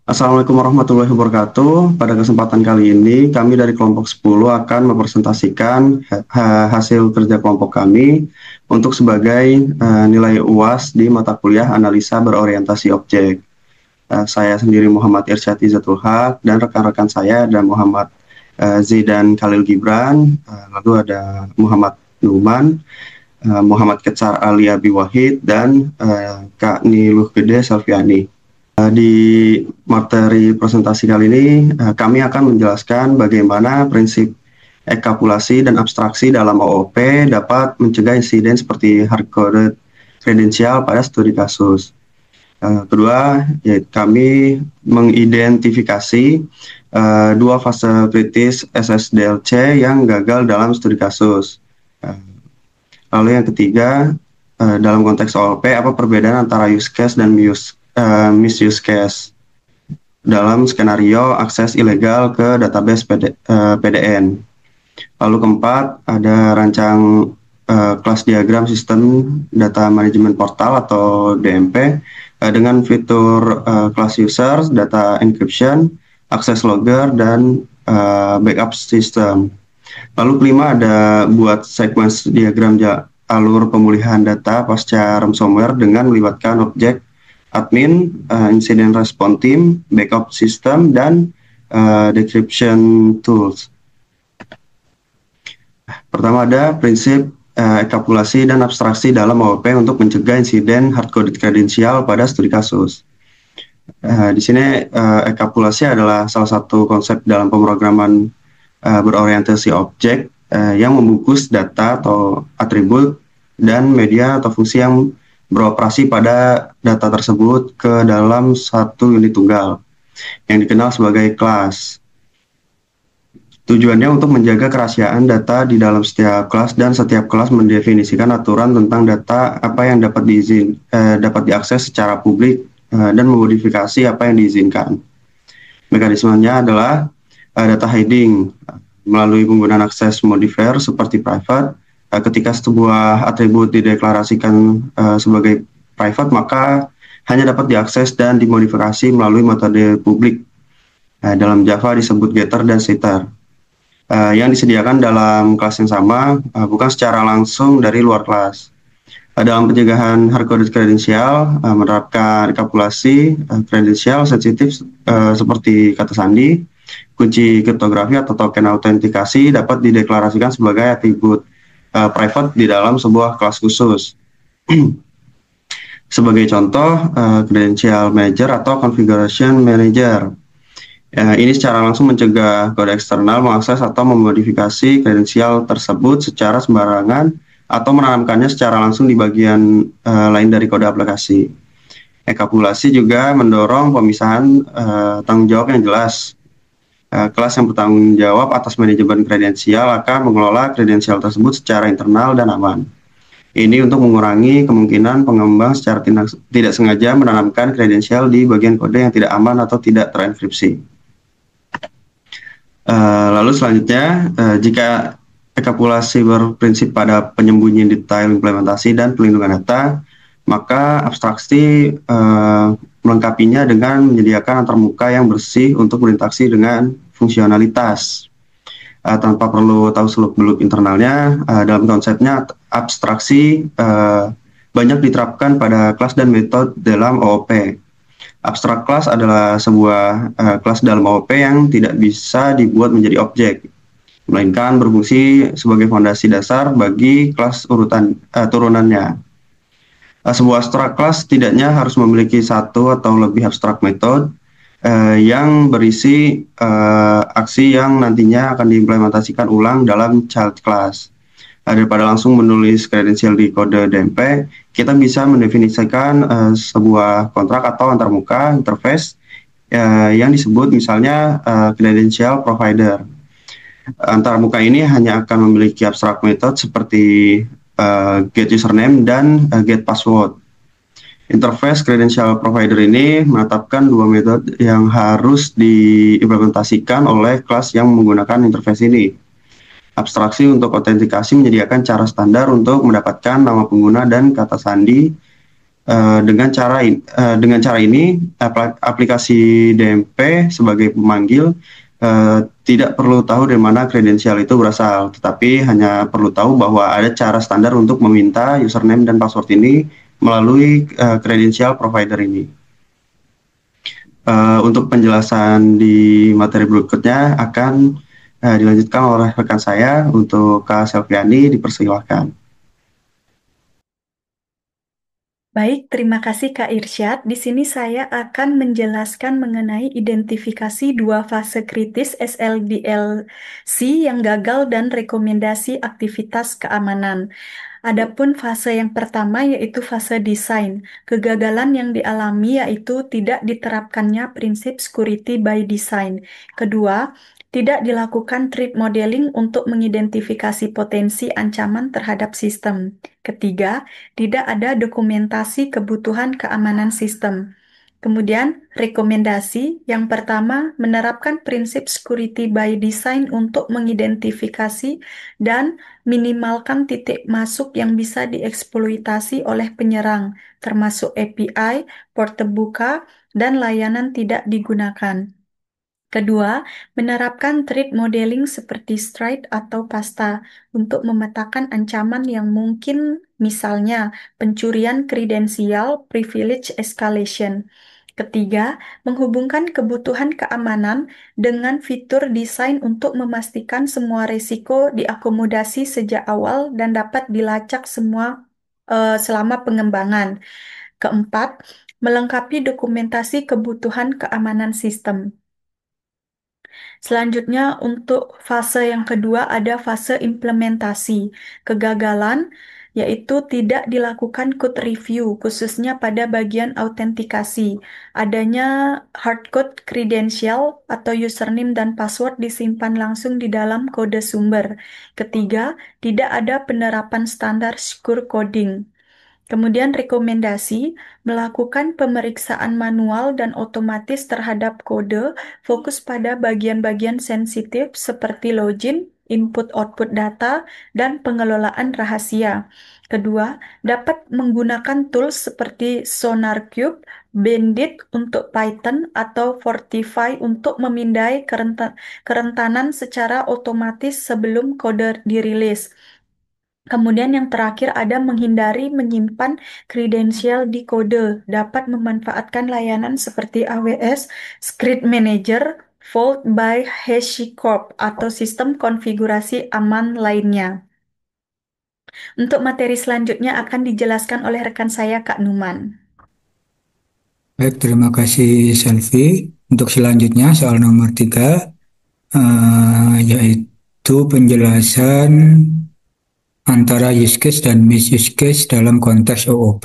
Assalamualaikum warahmatullahi wabarakatuh. Pada kesempatan kali ini, kami dari kelompok 10 akan mempresentasikan hasil kerja kelompok kami untuk sebagai nilai UAS di mata kuliah analisa berorientasi objek. Saya sendiri Muhammad Irsyad Izzatul Haq dan rekan-rekan saya ada Muhammad Zidan Khalil Gibran, lalu ada Muhammad Numan, Muhammad Ketsar Ali Abi Wahid, dan Kak Niluh Gede Selviani. Di materi presentasi kali ini, kami akan menjelaskan bagaimana prinsip ekapulasi dan abstraksi dalam OOP dapat mencegah insiden seperti hard-coded kredensial pada studi kasus. Kedua, yaitu kami mengidentifikasi dua fase kritis SSDLC yang gagal dalam studi kasus. Lalu yang ketiga, dalam konteks OOP, apa perbedaan antara use case dan misuse case dalam skenario akses ilegal ke database PDN. Lalu keempat, ada rancang kelas diagram sistem data management portal atau DMP dengan fitur class user, data encryption, access logger, dan backup system. Lalu kelima, ada buat sequence diagram alur pemulihan data pasca ransomware dengan melibatkan objek admin, incident response team, backup system, dan decryption tools. Pertama ada prinsip ekapulasi dan abstraksi dalam OOP untuk mencegah insiden hard-coded kredensial pada studi kasus. Di sini ekapulasi adalah salah satu konsep dalam pemrograman berorientasi objek yang membungkus data atau atribut dan media atau fungsi yang beroperasi pada data tersebut ke dalam satu unit tunggal yang dikenal sebagai kelas. Tujuannya untuk menjaga kerahasiaan data di dalam setiap kelas dan setiap kelas mendefinisikan aturan tentang data apa yang dapat diakses secara publik dan memodifikasi apa yang diizinkan. Mekanismenya adalah data hiding melalui penggunaan akses modifier seperti private. Ketika sebuah atribut dideklarasikan sebagai private, maka hanya dapat diakses dan dimodifikasi melalui metode publik. Dalam Java disebut getter dan setter. Yang disediakan dalam kelas yang sama, bukan secara langsung dari luar kelas. Dalam pencegahan hard-coded kredensial, menerapkan ekapulasi kredensial sensitif seperti kata sandi, kunci kriptografi atau token autentikasi dapat dideklarasikan sebagai atribut private di dalam sebuah kelas khusus. Sebagai contoh, credential manager atau configuration manager. Ini secara langsung mencegah kode eksternal mengakses atau memodifikasi kredensial tersebut secara sembarangan atau menanamkannya secara langsung di bagian lain dari kode aplikasi. Ekapulasi juga mendorong pemisahan tanggung jawab yang jelas. Kelas yang bertanggung jawab atas manajemen kredensial akan mengelola kredensial tersebut secara internal dan aman. Ini untuk mengurangi kemungkinan pengembang secara tidak sengaja menanamkan kredensial di bagian kode yang tidak aman atau tidak terenkripsi. Lalu selanjutnya, jika ekapulasi berprinsip pada penyembunyian detail implementasi dan pelindungan data, maka abstraksi melengkapinya dengan menyediakan antarmuka yang bersih untuk berinteraksi dengan fungsionalitas. Tanpa perlu tahu seluk-beluk internalnya, dalam konsepnya abstraksi banyak diterapkan pada kelas dan metode dalam OOP. Abstrak kelas adalah sebuah kelas dalam OOP yang tidak bisa dibuat menjadi objek, melainkan berfungsi sebagai fondasi dasar bagi kelas turunannya. Sebuah abstrak kelas setidaknya harus memiliki satu atau lebih abstrak metode yang berisi aksi yang nantinya akan diimplementasikan ulang dalam child class. Daripada langsung menulis kredensial di kode DMP, kita bisa mendefinisikan sebuah kontrak atau antarmuka interface yang disebut misalnya credential provider. Antarmuka ini hanya akan memiliki abstrak method seperti get username dan get password. Interface credential provider ini menetapkan dua metode yang harus diimplementasikan oleh kelas yang menggunakan interface ini. Abstraksi untuk autentikasi menyediakan cara standar untuk mendapatkan nama pengguna dan kata sandi Dengan cara ini, aplikasi DMP sebagai pemanggil tidak perlu tahu dari mana kredensial itu berasal, tetapi hanya perlu tahu bahwa ada cara standar untuk meminta username dan password ini melalui kredensial provider ini. Untuk penjelasan di materi berikutnya akan dilanjutkan oleh rekan saya. Untuk Kak Selviani, dipersilahkan. Baik, terima kasih Kak Irsyad. Di sini saya akan menjelaskan mengenai identifikasi dua fase kritis SLDLC yang gagal dan rekomendasi aktivitas keamanan. Adapun fase yang pertama yaitu fase desain. Kegagalan yang dialami yaitu tidak diterapkannya prinsip security by design. Kedua, tidak dilakukan threat modeling untuk mengidentifikasi potensi ancaman terhadap sistem. Ketiga, tidak ada dokumentasi kebutuhan keamanan sistem. Kemudian, rekomendasi yang pertama menerapkan prinsip security by design untuk mengidentifikasi dan minimalkan titik masuk yang bisa dieksploitasi oleh penyerang, termasuk API, port terbuka, dan layanan tidak digunakan. Kedua, menerapkan threat modeling seperti STRIDE atau PASTA untuk memetakan ancaman yang mungkin, misalnya pencurian kredensial, privilege escalation. Ketiga, menghubungkan kebutuhan keamanan dengan fitur desain untuk memastikan semua risiko diakomodasi sejak awal dan dapat dilacak selama pengembangan. Keempat, melengkapi dokumentasi kebutuhan keamanan sistem. Selanjutnya, untuk fase yang kedua ada fase implementasi. Kegagalan yaitu tidak dilakukan code review, khususnya pada bagian autentikasi. Adanya hardcode credential atau username dan password disimpan langsung di dalam kode sumber. Ketiga, tidak ada penerapan standar secure coding. Kemudian rekomendasi melakukan pemeriksaan manual dan otomatis terhadap kode, fokus pada bagian-bagian sensitif seperti login, input-output data, dan pengelolaan rahasia. Kedua, dapat menggunakan tools seperti SonarQube, Bandit untuk Python, atau Fortify untuk memindai kerentanan secara otomatis sebelum kode dirilis. Kemudian yang terakhir ada menghindari menyimpan kredensial di kode, dapat memanfaatkan layanan seperti AWS, Script Manager, Vault by HashiCorp, atau sistem konfigurasi aman lainnya. Untuk materi selanjutnya akan dijelaskan oleh rekan saya, Kak Numan. Baik, terima kasih Selvi. Untuk selanjutnya soal nomor 3, yaitu penjelasan antara use case dan misuse case dalam konteks OOP,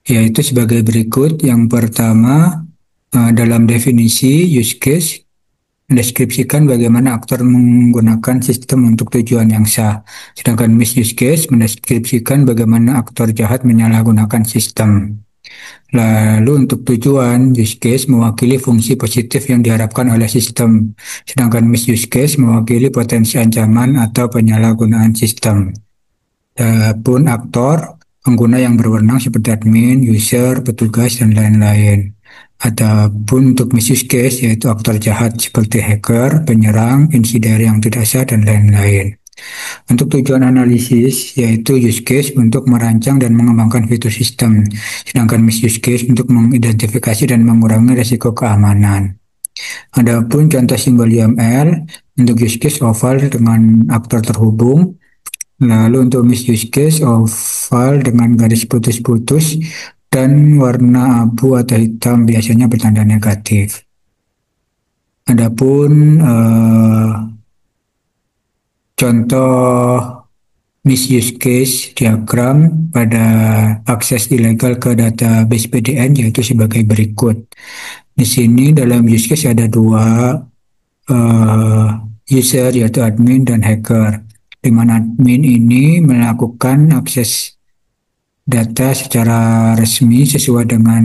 yaitu sebagai berikut. Yang pertama, dalam definisi use case mendeskripsikan bagaimana aktor menggunakan sistem untuk tujuan yang sah, sedangkan misuse case mendeskripsikan bagaimana aktor jahat menyalahgunakan sistem. Lalu untuk tujuan, use case mewakili fungsi positif yang diharapkan oleh sistem, sedangkan misuse case mewakili potensi ancaman atau penyalahgunaan sistem. Adapun aktor, pengguna yang berwenang seperti admin, user, petugas, dan lain-lain. Adapun untuk misuse case, yaitu aktor jahat seperti hacker, penyerang, insider yang tidak sah, dan lain-lain. Untuk tujuan analisis, yaitu use case untuk merancang dan mengembangkan fitur sistem, sedangkan misuse case untuk mengidentifikasi dan mengurangi risiko keamanan. Adapun contoh simbol YAML, untuk use case oval dengan aktor terhubung, lalu untuk misuse case oval dengan garis putus-putus dan warna abu atau hitam biasanya bertanda negatif. Adapun contoh misuse case diagram pada akses ilegal ke database PDN yaitu sebagai berikut. Di sini dalam use case ada dua user yaitu admin dan hacker. Di mana admin ini melakukan akses data secara resmi sesuai dengan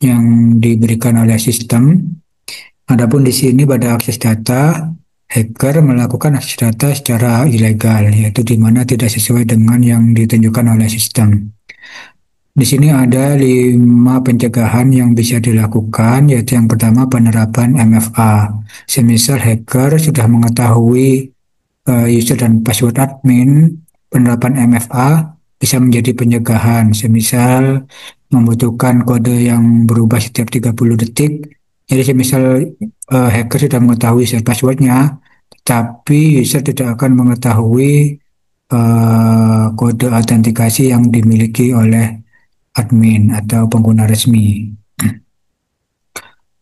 yang diberikan oleh sistem. Adapun di sini pada akses data, hacker melakukan akses data secara ilegal, yaitu di mana tidak sesuai dengan yang ditunjukkan oleh sistem. Di sini ada 5 pencegahan yang bisa dilakukan, yaitu yang pertama penerapan MFA. Semisal hacker sudah mengetahui user dan password admin, penerapan MFA bisa menjadi pencegahan. Semisal membutuhkan kode yang berubah setiap 30 detik. Jadi semisal hacker sudah mengetahui user passwordnya, tapi user tidak akan mengetahui kode autentikasi yang dimiliki oleh admin atau pengguna resmi.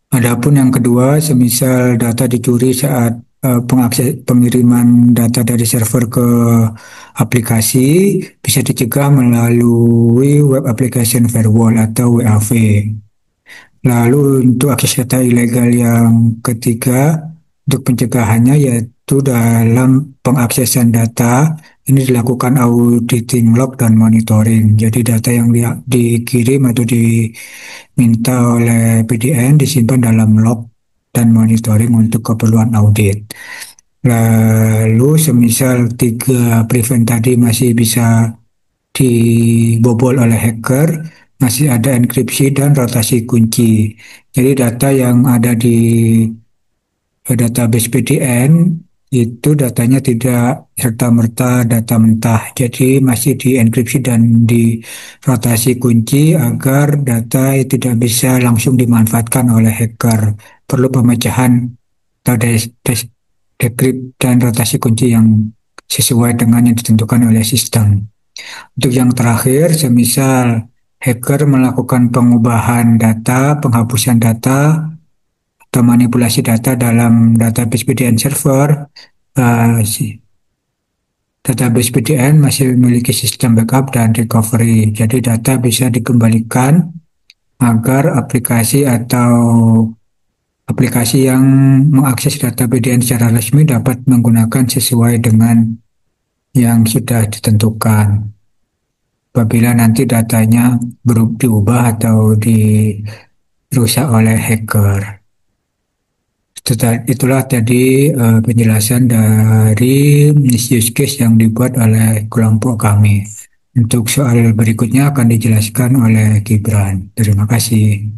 Adapun yang kedua, semisal data dicuri saat pengiriman data dari server ke aplikasi, bisa dicegah melalui Web Application Firewall atau WAF. Lalu untuk akses data ilegal yang ketiga, untuk pencegahannya yaitu dalam pengaksesan data, ini dilakukan auditing log dan monitoring. Jadi data yang dikirim atau diminta oleh PDN disimpan dalam log dan monitoring untuk keperluan audit. Lalu semisal 3 prevent tadi masih bisa dibobol oleh hacker, masih ada enkripsi dan rotasi kunci. Jadi data yang ada di database PDN itu datanya tidak serta-merta data mentah. Jadi masih dienkripsi dan dirotasi kunci agar data tidak bisa langsung dimanfaatkan oleh hacker. Perlu pemecahan atau dekrypt dan rotasi kunci yang sesuai dengan yang ditentukan oleh sistem. Untuk yang terakhir, semisal hacker melakukan pengubahan data, penghapusan data, atau manipulasi data dalam database PDN server, database PDN masih memiliki sistem backup dan recovery. Jadi data bisa dikembalikan agar aplikasi yang mengakses data PDN secara resmi dapat menggunakan sesuai dengan yang sudah ditentukan. Apabila nanti datanya diubah atau dirusak oleh hacker. Itulah tadi penjelasan dari use case yang dibuat oleh kelompok kami. Untuk soal berikutnya akan dijelaskan oleh Gibran. Terima kasih.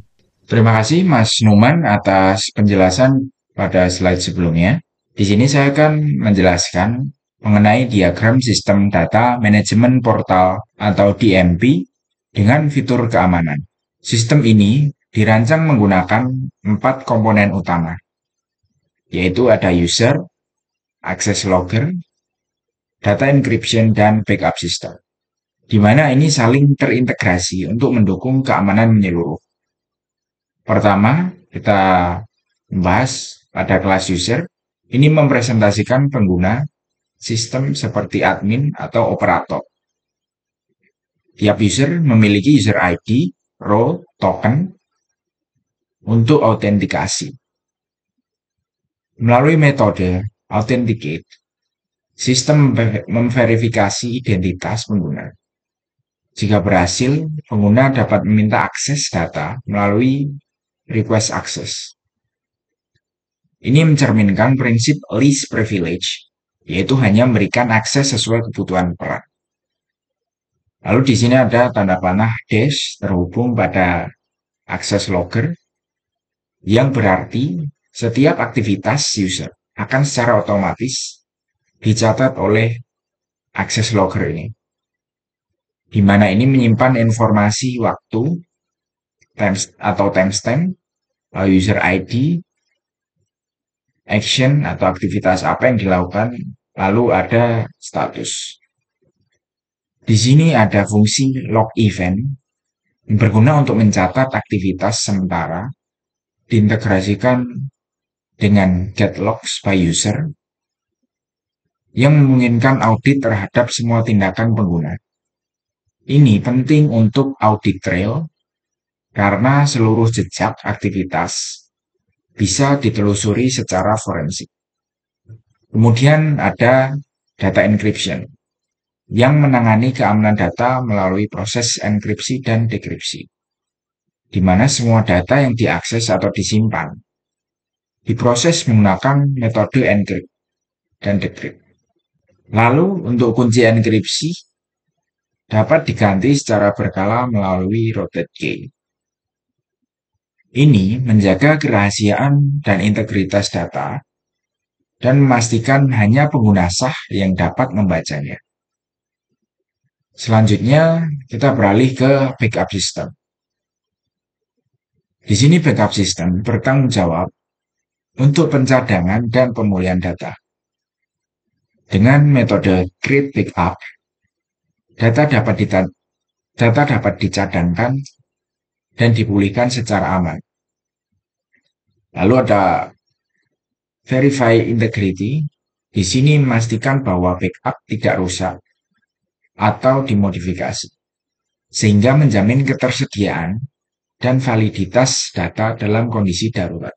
Terima kasih Mas Numan atas penjelasan pada slide sebelumnya. Di sini saya akan menjelaskan mengenai diagram sistem data manajemen portal atau DMP dengan fitur keamanan. Sistem ini dirancang menggunakan 4 komponen utama, yaitu ada user, access logger, data encryption, dan backup system, di mana ini saling terintegrasi untuk mendukung keamanan menyeluruh. Pertama, kita membahas pada kelas user. Ini mempresentasikan pengguna sistem seperti admin atau operator. Tiap user memiliki user ID, role, token untuk autentikasi. Melalui metode authenticate, sistem memverifikasi identitas pengguna. Jika berhasil, pengguna dapat meminta akses data melalui request access. Ini mencerminkan prinsip least privilege, yaitu hanya memberikan akses sesuai kebutuhan peran. Lalu di sini ada tanda panah dash terhubung pada access logger, yang berarti setiap aktivitas user akan secara otomatis dicatat oleh access logger ini, di mana ini menyimpan informasi waktu atau timestamp, user ID, action atau aktivitas apa yang dilakukan, lalu ada status. Di sini ada fungsi log event yang berguna untuk mencatat aktivitas sementara, diintegrasikan dengan get logs by user yang memungkinkan audit terhadap semua tindakan pengguna. Ini penting untuk audit trail karena seluruh jejak aktivitas bisa ditelusuri secara forensik. Kemudian ada data encryption yang menangani keamanan data melalui proses enkripsi dan dekripsi, di mana semua data yang diakses atau disimpan diproses menggunakan metode encrypt dan decrypt. Lalu untuk kunci enkripsi dapat diganti secara berkala melalui rotate key. Ini menjaga kerahasiaan dan integritas data dan memastikan hanya pengguna sah yang dapat membacanya. Selanjutnya, kita beralih ke backup system. Di sini backup system bertanggung jawab untuk pencadangan dan pemulihan data. Dengan metode create backup, data dapat dicadangkan dan dipulihkan secara aman. Lalu ada verify integrity. Di sini memastikan bahwa backup tidak rusak atau dimodifikasi, sehingga menjamin ketersediaan dan validitas data dalam kondisi darurat.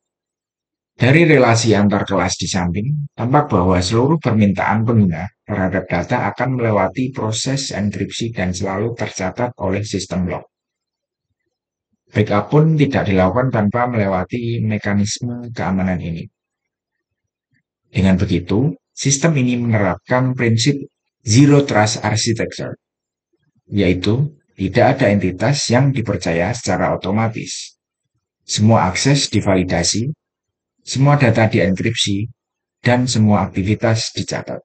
Dari relasi antar kelas di samping, tampak bahwa seluruh permintaan pengguna terhadap data akan melewati proses enkripsi dan selalu tercatat oleh sistem log. Backup pun tidak dilakukan tanpa melewati mekanisme keamanan ini. Dengan begitu, sistem ini menerapkan prinsip Zero Trust Architecture, yaitu tidak ada entitas yang dipercaya secara otomatis. Semua akses divalidasi, semua data dienkripsi, dan semua aktivitas dicatat.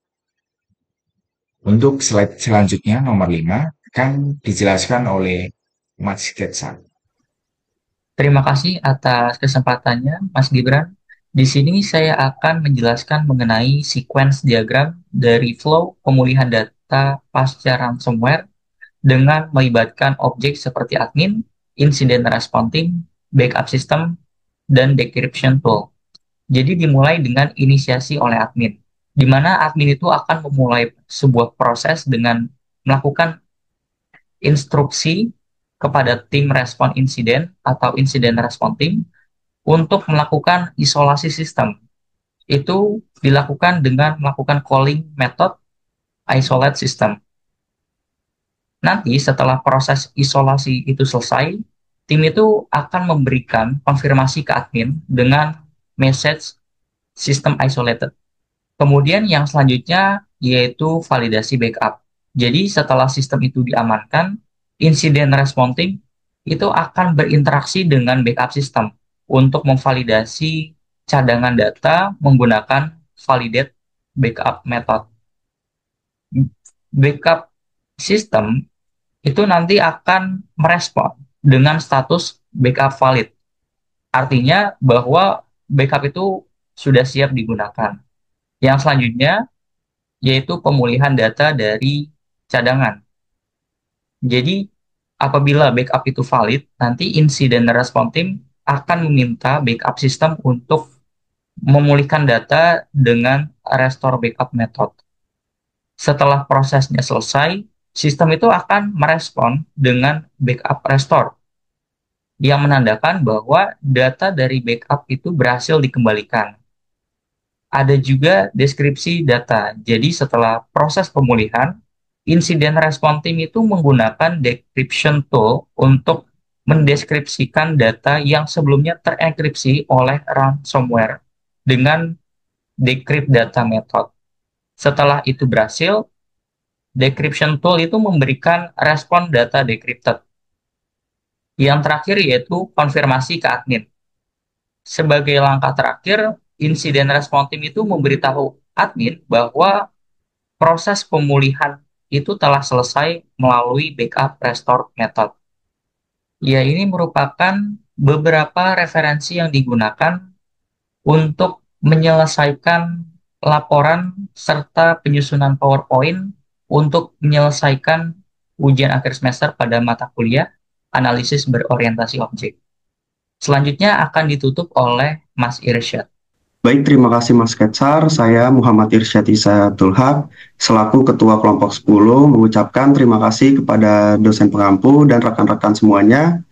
Untuk slide selanjutnya, nomor 5, akan dijelaskan oleh Mas Ketsan. Terima kasih atas kesempatannya, Mas Gibran. Di sini saya akan menjelaskan mengenai sequence diagram dari flow pemulihan data pasca ransomware dengan melibatkan objek seperti admin, incident response team, backup system, dan decryption tool. Jadi dimulai dengan inisiasi oleh admin, di mana admin itu akan memulai sebuah proses dengan melakukan instruksi kepada tim respon insiden atau incident response team untuk melakukan isolasi sistem. Itu dilakukan dengan melakukan calling method isolate system. Nanti setelah proses isolasi itu selesai, tim itu akan memberikan konfirmasi ke admin dengan message system isolated. Kemudian yang selanjutnya yaitu validasi backup. Jadi setelah sistem itu diamankan, incident response team itu akan berinteraksi dengan backup system untuk memvalidasi cadangan data menggunakan validate backup method. Backup system itu nanti akan merespon dengan status backup valid. Artinya bahwa backup itu sudah siap digunakan. Yang selanjutnya yaitu pemulihan data dari cadangan. Jadi, apabila backup itu valid, nanti incident response team akan meminta backup system untuk memulihkan data dengan restore backup method. Setelah prosesnya selesai, sistem itu akan merespon dengan backup restore, yang menandakan bahwa data dari backup itu berhasil dikembalikan. Ada juga deskripsi data. Jadi setelah proses pemulihan, incident response team itu menggunakan decryption tool untuk mendeskripsikan data yang sebelumnya terenkripsi oleh ransomware dengan decrypt data method. Setelah itu berhasil, decryption tool itu memberikan respon data decrypted. Yang terakhir yaitu konfirmasi ke admin. Sebagai langkah terakhir, incident response team itu memberitahu admin bahwa proses pemulihan itu telah selesai melalui backup restore method. Ya, ini merupakan beberapa referensi yang digunakan untuk menyelesaikan laporan serta penyusunan PowerPoint untuk menyelesaikan ujian akhir semester pada mata kuliah analisis berorientasi objek. Selanjutnya akan ditutup oleh Mas Irsyad. Baik, terima kasih Mas Ketsar. Saya Muhammad Irsyad Isayatul Haq, selaku Ketua Kelompok 10, mengucapkan terima kasih kepada dosen pengampu dan rekan-rekan semuanya.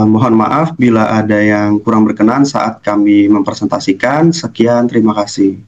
Mohon maaf bila ada yang kurang berkenan saat kami mempresentasikan. Sekian, terima kasih.